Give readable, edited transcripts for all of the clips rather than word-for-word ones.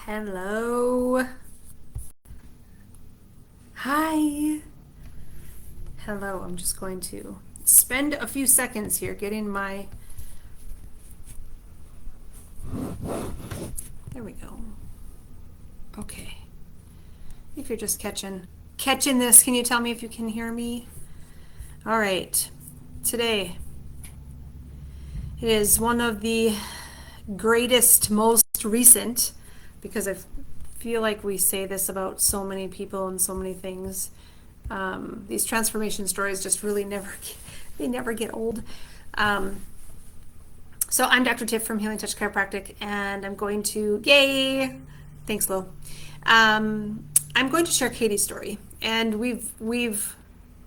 Hello. Hi. Hello. I'm just going to spend a few seconds here getting my. There we go. Okay. If you're just catching this, can you tell me if you can hear me? All right. Today it is one of the greatest, most recent, because I feel like we say this about so many people and so many things. These transformation stories just really never get old. So I'm Dr. Tiff from Healing Touch Chiropractic, and I'm going to, yay, thanks, Lo. I'm going to share Katie's story, and we've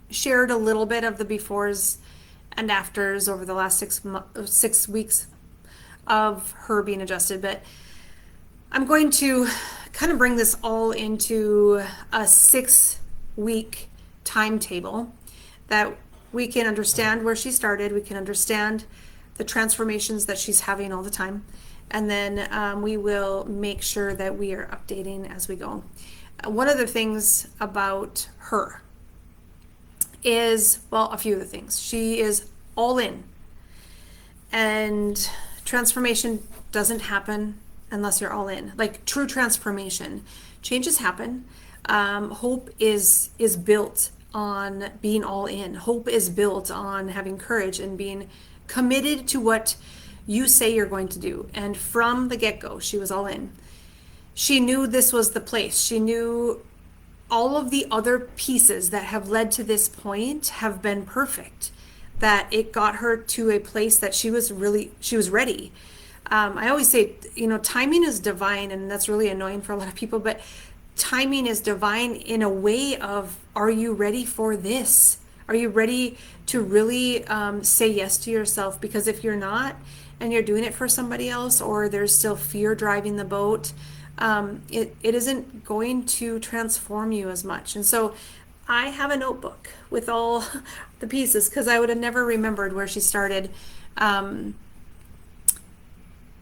shared a little bit of the befores and afters over the last 6 weeks of her being adjusted, but I'm going to kind of bring this all into a 6-week timetable that we can understand where she started, we can understand the transformations that she's having all the time, and then we will make sure that we are updating as we go. One of the things about her is, well, a few of the things. She is all in, and transformation doesn't happen unless you're all in. Like true transformation, changes happen. Hope is built on being all in. Hope is built on having courage and being committed to what you say you're going to do. And from the get-go, she was all in. She knew this was the place. She knew all of the other pieces that have led to this point have been perfect, that it got her to a place that she was ready. I always say, timing is divine, and that's really annoying for a lot of people, but timing is divine in a way of, are you ready for this? Are you ready to really say yes to yourself? Because if you're not, and you're doing it for somebody else, or there's still fear driving the boat, it isn't going to transform you as much. And so I have a notebook with all the pieces, because I would have never remembered where she started.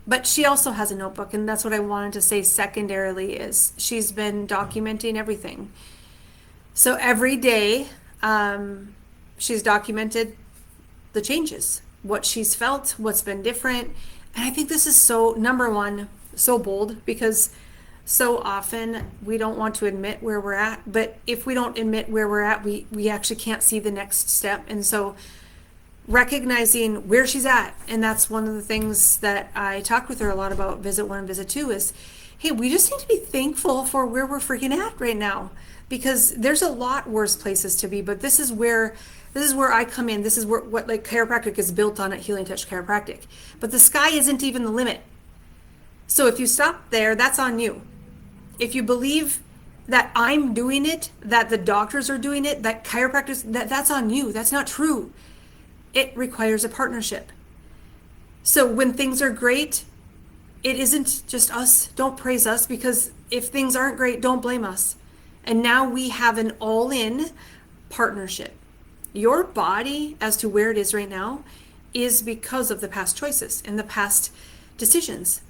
But she also has a notebook, and that's what I wanted to say secondarily, is she's been documenting everything. So every day, she's documented the changes, what she's felt, what's been different. And I think this is so, number one, so bold, because so often we don't want to admit where we're at. But if we don't admit where we're at, we actually can't see the next step. And so recognizing where she's at, and that's one of the things that I talked with her a lot about visit 1 and visit 2 is, hey, we just need to be thankful for where we're freaking at right now, because there's a lot worse places to be. But this is where I come in. This is what like chiropractic is built on at Healing Touch Chiropractic. But the sky isn't even the limit. So if you stop there, that's on you. If you believe that I'm doing it, that the doctors are doing it, that chiropractors, that's on you. That's not true. It requires a partnership. So when things are great, it isn't just us. Don't praise us, because if things aren't great, don't blame us. And now we have an all-in partnership. Your body, as to where it is right now, is because of the past choices and the past decisions.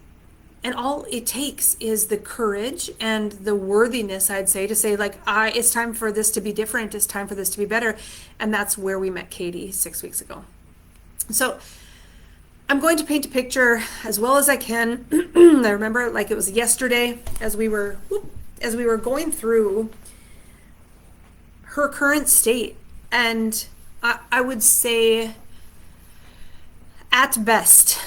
And all it takes is the courage and the worthiness, I'd say, to say, like, it's time for this to be different. It's time for this to be better. And that's where we met Katie 6 weeks ago. So I'm going to paint a picture as well as I can. I remember like it was yesterday as we were going through her current state. And I would say at best,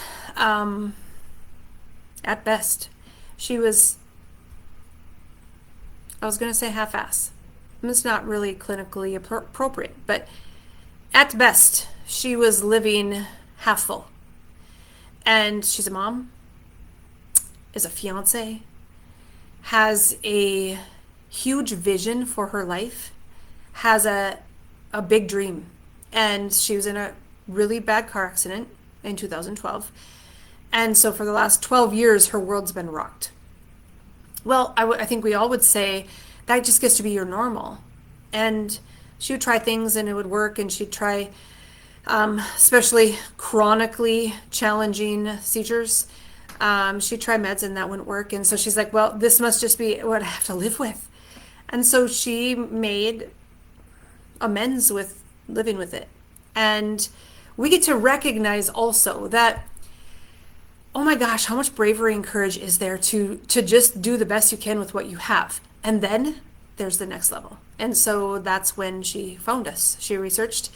she was, I was going to say half-ass. It's not really clinically appropriate, but at best, she was living half full. And she's a mom, is a fiance, has a huge vision for her life, has a big dream. And she was in a really bad car accident in 2012. And so for the last 12 years, her world's been rocked. Well, I think we all would say that just gets to be your normal. And she would try things and it would work, and she'd try, especially chronically challenging seizures. She tried meds and that wouldn't work. And so she's like, well, this must just be what I have to live with. And so she made amends with living with it. And we get to recognize also that, oh my gosh, how much bravery and courage is there to just do the best you can with what you have. And then there's the next level. And so that's when she found us. She researched.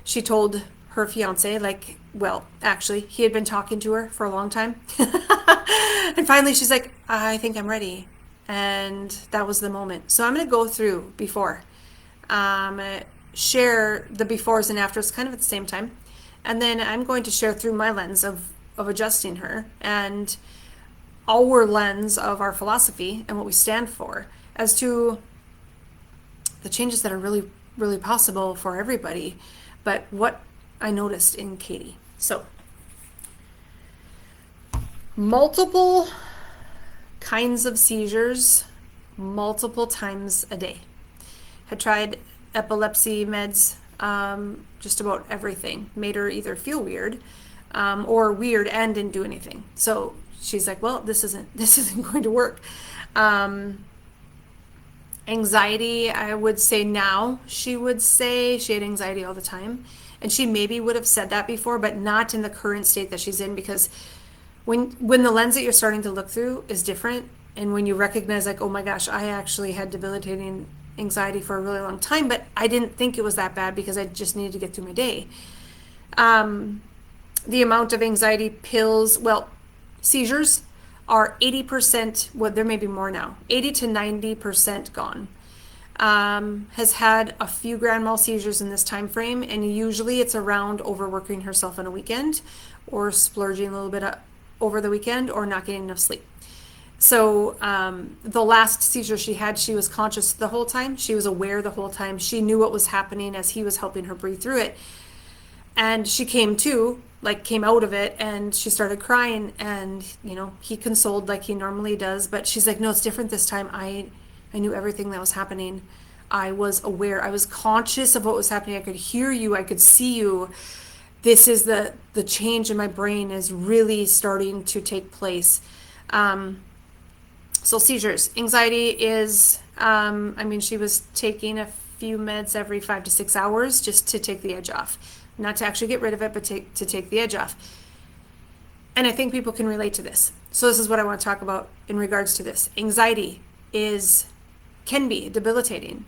She told her fiance, like, well, actually, he had been talking to her for a long time. And finally, she's like, I think I'm ready. And that was the moment. So I'm going to go through before. I'm going to share the befores and afters kind of at the same time. And then I'm going to share through my lens of adjusting her and our lens of our philosophy and what we stand for as to the changes that are really, really possible for everybody. But what I noticed in Katie. So, multiple kinds of seizures, multiple times a day. Had tried epilepsy meds, just about everything. Made her either feel weird, or weird and didn't do anything. So she's like, well, this isn't going to work. Anxiety, I would say now, she would say she had anxiety all the time. And she maybe would have said that before, but not in the current state that she's in, because when the lens that you're starting to look through is different, and when you recognize, like, oh my gosh, I actually had debilitating anxiety for a really long time, but I didn't think it was that bad because I just needed to get through my day. The amount of anxiety pills, well, seizures are 80%, well, there may be more now, 80 to 90% gone. Has had a few grand mal seizures in this time frame, and usually it's around overworking herself on a weekend or splurging a little bit over the weekend or not getting enough sleep. So the last seizure she had, she was conscious the whole time. She was aware the whole time. She knew what was happening as he was helping her breathe through it. And she came out of it, and she started crying, and, he consoled like he normally does. But she's like, no, it's different this time. I knew everything that was happening. I was aware. I was conscious of what was happening. I could hear you. I could see you. This is the change in my brain is really starting to take place. So seizures. Anxiety is, she was taking a few meds every 5 to 6 hours just to take the edge off. Not to actually get rid of it, but to take the edge off. And I think people can relate to this. So this is what I want to talk about in regards to this. Anxiety can be debilitating.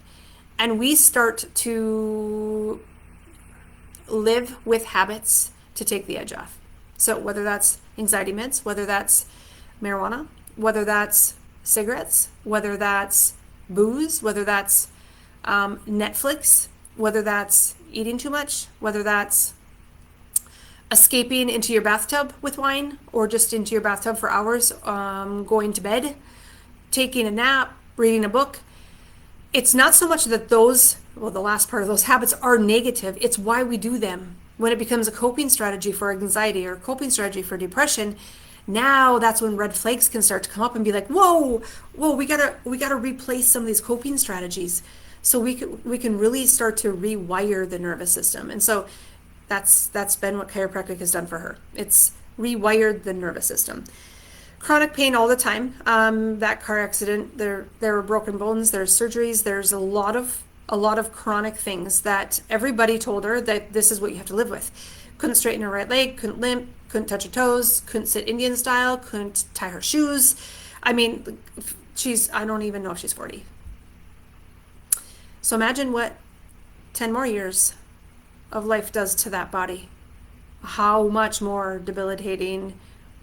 And we start to live with habits to take the edge off. So whether that's anxiety meds, whether that's marijuana, whether that's cigarettes, whether that's booze, whether that's Netflix, whether that's eating too much, whether that's escaping into your bathtub with wine or just into your bathtub for hours, going to bed, taking a nap, reading a book. It's not so much that the last part of those habits are negative. It's why we do them. When it becomes a coping strategy for anxiety or a coping strategy for depression, now that's when red flags can start to come up and be like, whoa, we gotta replace some of these coping strategies. So we can really start to rewire the nervous system. And so that's been what chiropractic has done for her. It's rewired the nervous system. Chronic pain all the time. That car accident, there were broken bones, there's surgeries, there's a lot of chronic things that everybody told her that this is what you have to live with. Couldn't straighten her right leg, couldn't limp, couldn't touch her toes, couldn't sit Indian style, couldn't tie her shoes. I don't even know if she's 40. So imagine what 10 more years of life does to that body. How much more debilitating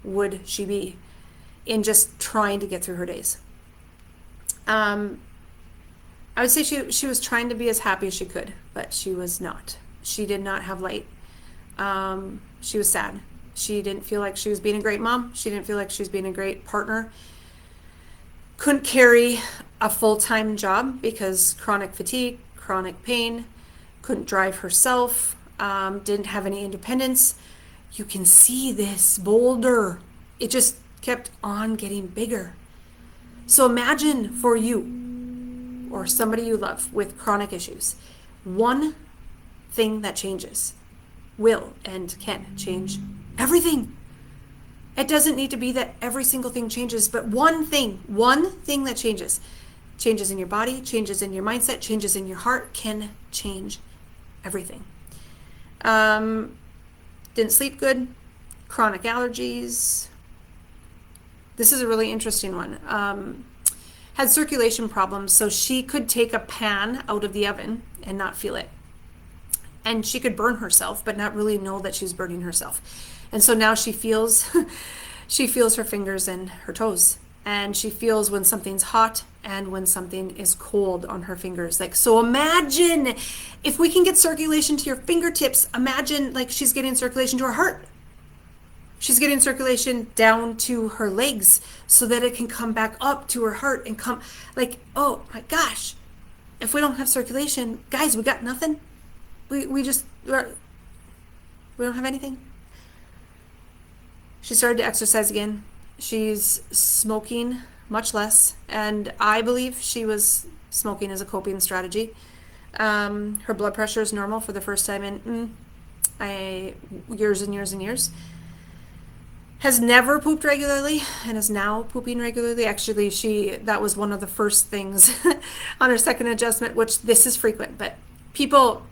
would she be in just trying to get through her days? I would say she was trying to be as happy as she could, but she was not. She did not have light. She was sad. She didn't feel like she was being a great mom. She didn't feel like she was being a great partner. Couldn't carry a full-time job because chronic fatigue, chronic pain. Couldn't drive herself. Didn't have any independence. You can see this boulder. It just kept on getting bigger. So imagine for you or somebody you love with chronic issues, one thing that changes will and can change everything. It doesn't need to be that every single thing changes, but one thing that changes in your body, changes in your mindset, changes in your heart, can change everything. Didn't sleep good, chronic allergies. This is a really interesting one. Had circulation problems, so she could take a pan out of the oven and not feel it. And she could burn herself, but not really know that she's burning herself. And so now she feels, she feels her fingers and her toes. And she feels when something's hot and when something is cold on her fingers. Like, so imagine if we can get circulation to your fingertips, imagine like she's getting circulation to her heart. She's getting circulation down to her legs so that it can come back up to her heart and come like, oh my gosh, if we don't have circulation, guys, we got nothing. We don't have anything. She started to exercise again. She's smoking much less, and I believe she was smoking as a coping strategy. Her blood pressure is normal for the first time in years and years and years. Has never pooped regularly and is now pooping regularly. Actually, that was one of the first things on her second adjustment, which this is frequent, but people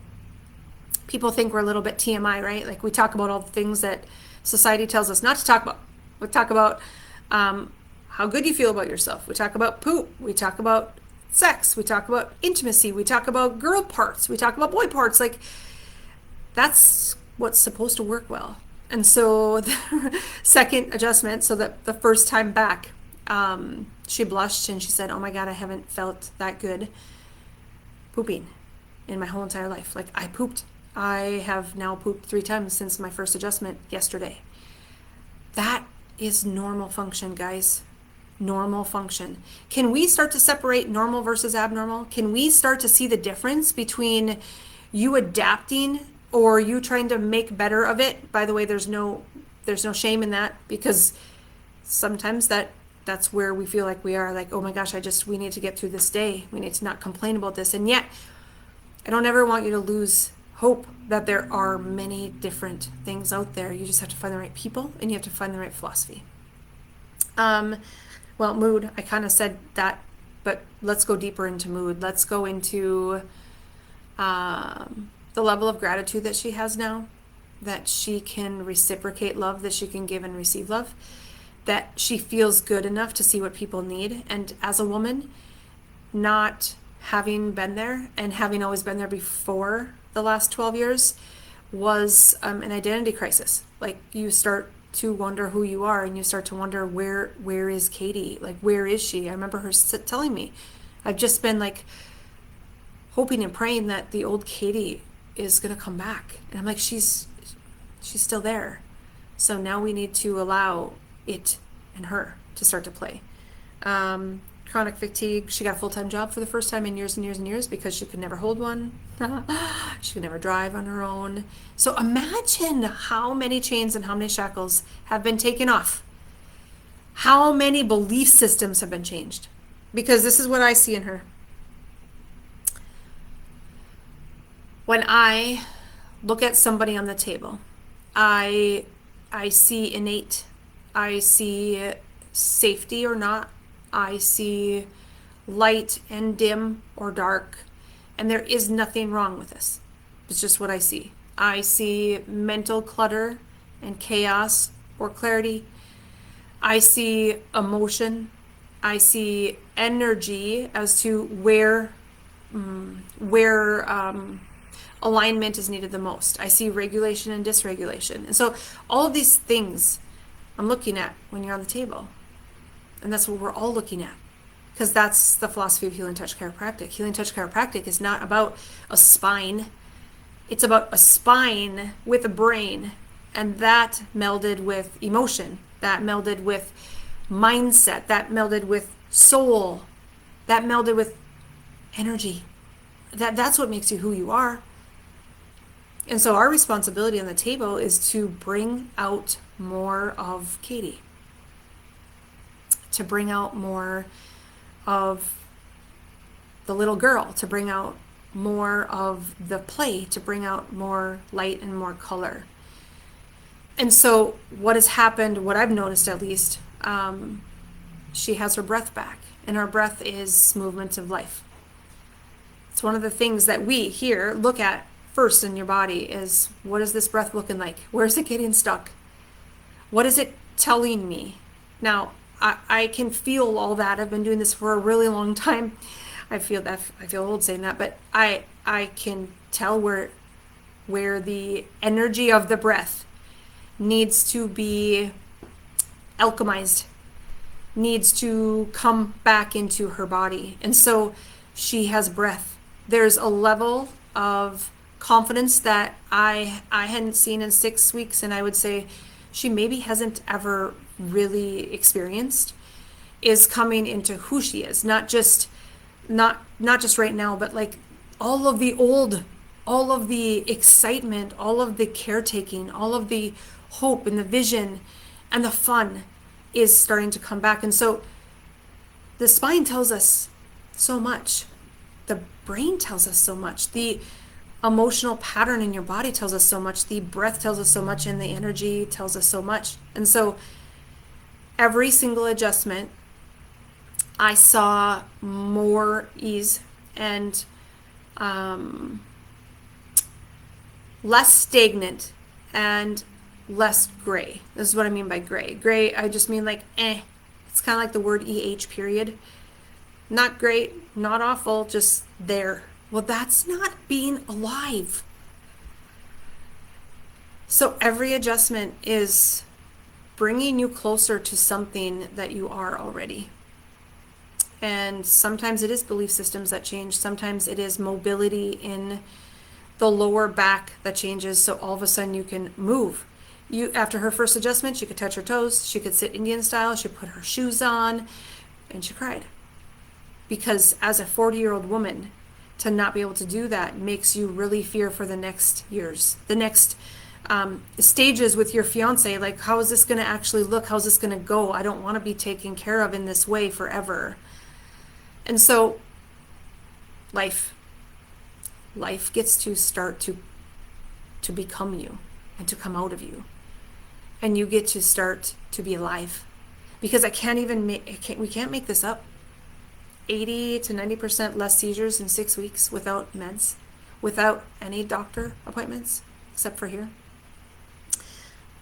think we're a little bit TMI, right? Like we talk about all the things that society tells us not to talk about. We talk about how good you feel about yourself. We talk about poop. We talk about sex. We talk about intimacy. We talk about girl parts. We talk about boy parts. Like that's what's supposed to work well. And so the second adjustment, so that the first time back, she blushed and she said, oh my God, I haven't felt that good pooping in my whole entire life. Like I pooped. I have now pooped 3 times since my first adjustment yesterday. That is normal function, guys. Normal function. Can we start to separate normal versus abnormal? Can we start to see the difference between you adapting or you trying to make better of it? By the way, there's no shame in that, because sometimes that's where we feel like we are like, oh my gosh, we need to get through this day. We need to not complain about this. And yet, I don't ever want you to lose hope that there are many different things out there. You just have to find the right people and you have to find the right philosophy. Well, mood, I kind of said that, but let's go deeper into mood. Let's go into the level of gratitude that she has now, that she can reciprocate love, that she can give and receive love, that she feels good enough to see what people need. And as a woman, not having been there and having always been there before the last 12 years was an identity crisis. Like you start to wonder who you are and you start to wonder where is Katie? Like where is she? I remember her telling me, I've just been like hoping and praying that the old Katie is going to come back. And I'm like, she's still there. So now we need to allow it and her to start to play. Chronic fatigue. She got a full-time job for the first time in years and years and years because she could never hold one. She could never drive on her own. So imagine how many chains and how many shackles have been taken off. How many belief systems have been changed. Because this is what I see in her. When I look at somebody on the table, I see innate. I see safety or not. I see light and dim or dark, and there is nothing wrong with this. It's just what I see. I see mental clutter and chaos or clarity. I see emotion. I see energy as to where alignment is needed the most. I see regulation and dysregulation. And so all of these things I'm looking at when you're on the table. And that's what we're all looking at, because that's the philosophy of Healing Touch Chiropractic. Healing Touch Chiropractic is not about a spine. It's about a spine with a brain, and that melded with emotion, that melded with mindset, that melded with soul, that melded with energy. That's what makes you who you are. And so our responsibility on the table is to bring out more of Katie, to bring out more of the little girl, to bring out more of the play, to bring out more light and more color. And so what has happened, what I've noticed at least, she has her breath back, and our breath is movement of life. It's one of the things that we here look at first in your body is, what is this breath looking like? Where is it getting stuck? What is it telling me? Now, I can feel all that. I've been doing this for a really long time. I feel old saying that, but I can tell where the energy of the breath needs to be alchemized, needs to come back into her body. And so she has breath. There's a level of confidence that I hadn't seen in 6 weeks, and I would say she maybe hasn't ever really experienced, is coming into who she is, not just right now, but like all of the excitement, all of the caretaking, all of the hope and the vision and the fun is starting to come back. And so the spine tells us so much. The brain tells us so much. The emotional pattern in your body tells us so much. The breath tells us so much, and the energy tells us so much. And so every single adjustment, I saw more ease and less stagnant and less gray. This is what I mean by gray. Gray, I just mean like, It's kind of like the word EH period. Not great, not awful, just there. Well, that's not being alive. So every adjustment is bringing you closer to something that you are already. And sometimes it is belief systems that change. Sometimes it is mobility in the lower back that changes. So all of a sudden you can move. After her first adjustment, she could touch her toes. She could sit Indian style. She put her shoes on, and she cried. Because as a 40-year-old woman, to not be able to do that makes you really fear for the next years, the next stages with your fiance. Like, how is this going to actually look? How's this going to go? I don't want to be taken care of in this way forever. And so life gets to start to become you and to come out of you. And you get to start to be alive. Because we can't make this up. 80 to 90% less seizures in 6 weeks without meds, without any doctor appointments, except for here.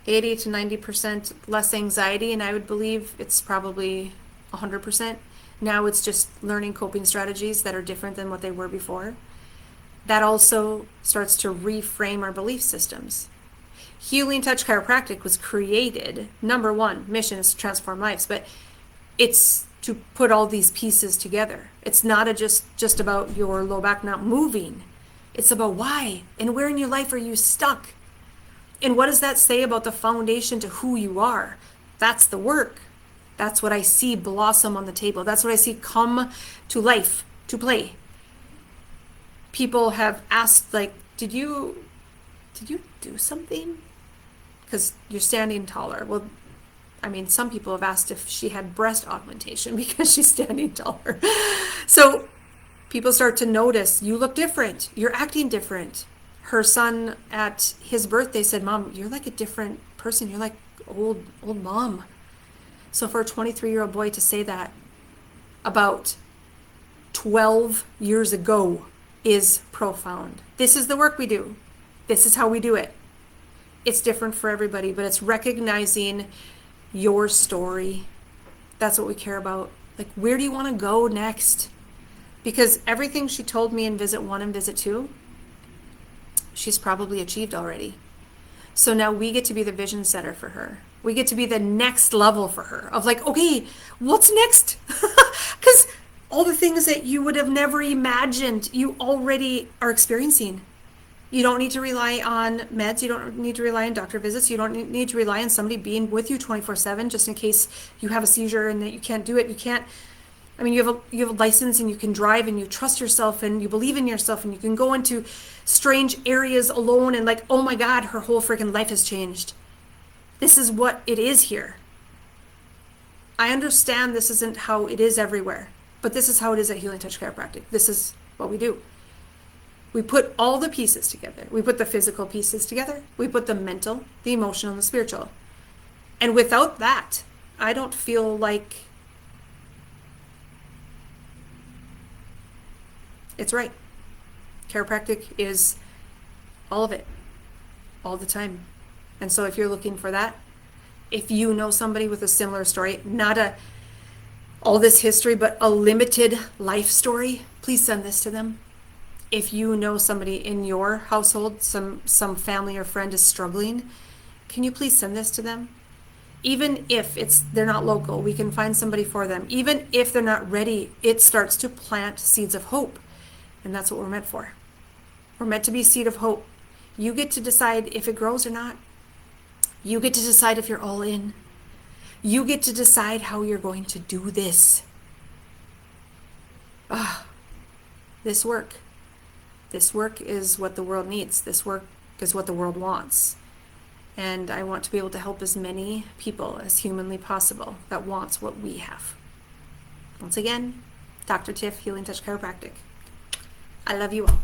80 to 90% less anxiety, and I would believe it's probably 100%. Now it's just learning coping strategies that are different than what they were before. That also starts to reframe our belief systems. Healing Touch Chiropractic was created, number one, mission is to transform lives, but it's to put all these pieces together. It's not just about your low back not moving. It's about why and where in your life are you stuck? And what does that say about the foundation to who you are? That's the work. That's what I see blossom on the table. That's what I see come to life, to play. People have asked, like, did you do something? Because you're standing taller. Well, I mean, some people have asked if she had breast augmentation because she's standing taller. So people start to notice, you look different. You're acting different. Her son at his birthday said, Mom, you're like a different person. You're like old mom. So for a 23-year-old boy to say that about 12 years ago is profound. This is the work we do. This is how we do it. It's different for everybody, but it's recognizing your story. That's what we care about. Like, where do you want to go next? Because everything she told me in visit 1 and visit 2, she's probably achieved already. So now we get to be the vision setter for her. We get to be the next level for her of like, okay, what's next? Because all the things that you would have never imagined, you already are experiencing. You don't need to rely on meds. You don't need to rely on doctor visits. You don't need to rely on somebody being with you 24/7 just in case you have a seizure and that you can't do it. You can't. I mean, you have a license and you can drive and you trust yourself and you believe in yourself and you can go into strange areas alone and like, oh my God, her whole freaking life has changed. This is what it is here. I understand this isn't how it is everywhere, but this is how it is at Healing Touch Chiropractic. This is what we do. We put all the pieces together. We put the physical pieces together. We put the mental, the emotional, and the spiritual. And without that, I don't feel like it's right. Chiropractic is all of it, all the time. And so if you're looking for that, if you know somebody with a similar story, not all this history, but a limited life story, please send this to them. If you know somebody in your household, some family or friend is struggling, can you please send this to them? Even if they're not local, we can find somebody for them. Even if they're not ready, it starts to plant seeds of hope. And that's what we're meant for. We're meant to be seed of hope. You get to decide if it grows or not. You get to decide if you're all in. You get to decide how you're going to do this. This work. This work is what the world needs. This work is what the world wants. And I want to be able to help as many people as humanly possible that wants what we have. Once again, Dr. Tiff, Healing Touch Chiropractic. I love you all.